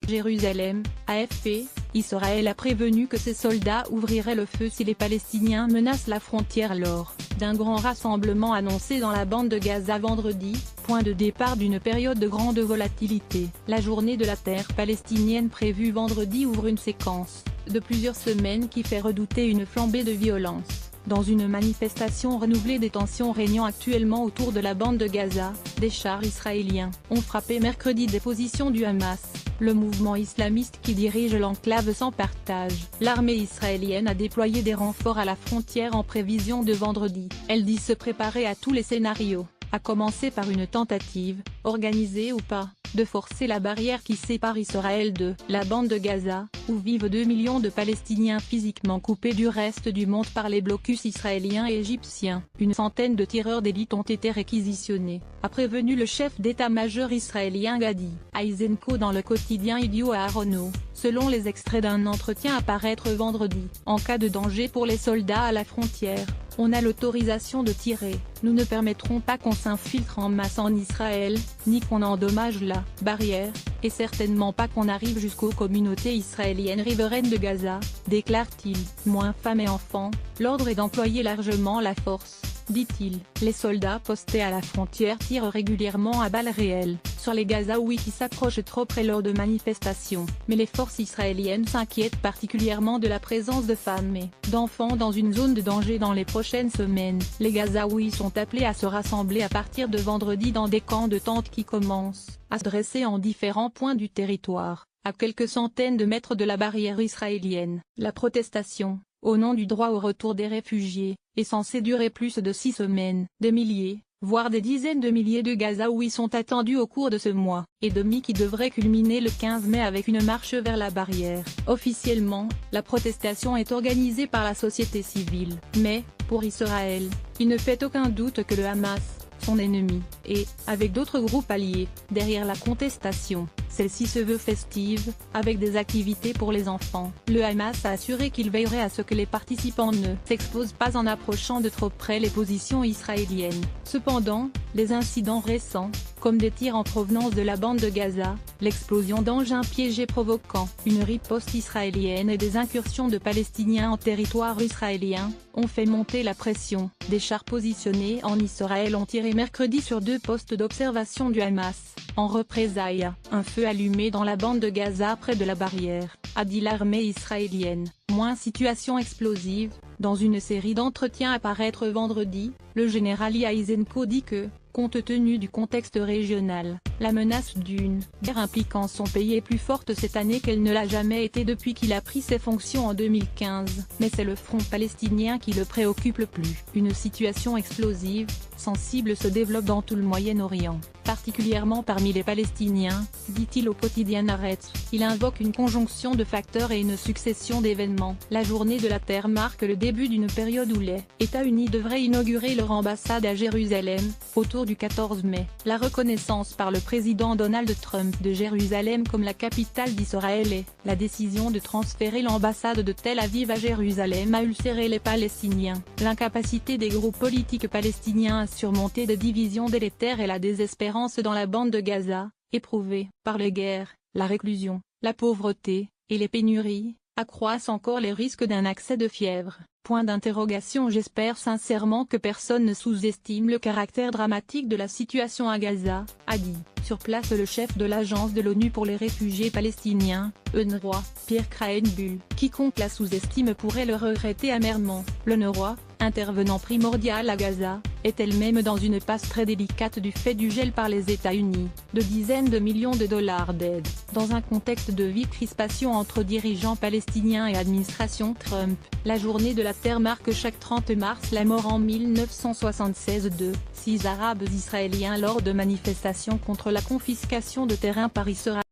Jérusalem, AFP, Israël a prévenu que ses soldats ouvriraient le feu si les Palestiniens menacent la frontière lors d'un grand rassemblement annoncé dans la bande de Gaza vendredi, point de départ d'une période de grande volatilité. La journée de la terre palestinienne prévue vendredi ouvre une séquence de plusieurs semaines qui fait redouter une flambée de violence. Dans une manifestation renouvelée des tensions régnant actuellement autour de la bande de Gaza, des chars israéliens ont frappé mercredi des positions du Hamas, le mouvement islamiste qui dirige l'enclave sans partage. L'armée israélienne a déployé des renforts à la frontière en prévision de vendredi. Elle dit se préparer à tous les scénarios, à commencer par une tentative, organisée ou pas, de forcer la barrière qui sépare Israël de la bande de Gaza, où vivent 2 millions de Palestiniens physiquement coupés du reste du monde par les blocus israéliens et égyptiens. Une centaine de tireurs d'élite ont été réquisitionnés, a prévenu le chef d'état-major israélien Gadi Eisenkot dans le quotidien Yedioth Ahronoth, selon les extraits d'un entretien à paraître vendredi. En cas de danger pour les soldats à la frontière, on a l'autorisation de tirer. Nous ne permettrons pas qu'on s'infiltre en masse en Israël, ni qu'on endommage la barrière, et certainement pas qu'on arrive jusqu'aux communautés israéliennes riveraines de Gaza, déclare-t-il. Moins femmes et enfants, l'ordre est d'employer largement la force, dit-il. Les soldats postés à la frontière tirent régulièrement à balles réelles sur les Gazaouis qui s'approchent trop près lors de manifestations, mais les forces israéliennes s'inquiètent particulièrement de la présence de femmes et d'enfants dans une zone de danger dans les prochaines semaines. Les Gazaouis sont appelés à se rassembler à partir de vendredi dans des camps de tentes qui commencent à se dresser en différents points du territoire, à quelques centaines de mètres de la barrière israélienne. La protestation, au nom du droit au retour des réfugiés, est censée durer plus de 6 semaines. Des milliers, voire des dizaines de milliers de Gazaouis sont attendus au cours de ce mois et demi qui devrait culminer le 15 mai avec une marche vers la barrière. Officiellement, la protestation est organisée par la société civile, mais, pour Israël, il ne fait aucun doute que le Hamas, son ennemi, est, avec d'autres groupes alliés, derrière la contestation. Celle-ci se veut festive, avec des activités pour les enfants. Le Hamas a assuré qu'il veillerait à ce que les participants ne s'exposent pas en approchant de trop près les positions israéliennes. Cependant, les incidents récents, comme des tirs en provenance de la bande de Gaza, l'explosion d'engins piégés provoquant une riposte israélienne et des incursions de Palestiniens en territoire israélien, ont fait monter la pression. Des chars positionnés en Israël ont tiré mercredi sur 2 postes d'observation du Hamas, en représailles. Un feu allumé dans la bande de Gaza près de la barrière, a dit l'armée israélienne. Moins situation explosive. Dans une série d'entretiens à paraître vendredi, le général Eisenkot dit que, compte tenu du contexte régional, la menace d'une guerre impliquant son pays est plus forte cette année qu'elle ne l'a jamais été depuis qu'il a pris ses fonctions en 2015. Mais c'est le front palestinien qui le préoccupe le plus. Une situation explosive, sensible se développe dans tout le Moyen-Orient, particulièrement parmi les Palestiniens, dit-il au quotidien Haaretz. Il invoque une conjonction de facteurs et une succession d'événements. La journée de la Terre marque le début d'une période où les États-Unis devraient inaugurer leur ambassade à Jérusalem, autour du 14 mai. La reconnaissance par le président Donald Trump de Jérusalem comme la capitale d'Israël et la décision de transférer l'ambassade de Tel Aviv à Jérusalem a ulcéré les Palestiniens. L'incapacité des groupes politiques palestiniens à surmonter des divisions délétères et la désespérance dans la bande de Gaza, éprouvée par les guerres, la réclusion, la pauvreté, et les pénuries, accroissent encore les risques d'un accès de fièvre. Point d'interrogation. J'espère sincèrement que personne ne sous-estime le caractère dramatique de la situation à Gaza, a dit, sur place le chef de l'agence de l'ONU pour les réfugiés palestiniens, UNRWA, Pierre Krahenbuhl. Quiconque la sous-estime pourrait le regretter amèrement. L'UNRWA, intervenant primordial à Gaza, est elle-même dans une passe très délicate du fait du gel par les États-Unis, de dizaines de millions de dollars d'aide. Dans un contexte de vive crispation entre dirigeants palestiniens et administration Trump, la journée de la Terre marque chaque 30 mars la mort en 1976 de 6 Arabes israéliens lors de manifestations contre la confiscation de terrain par Israël.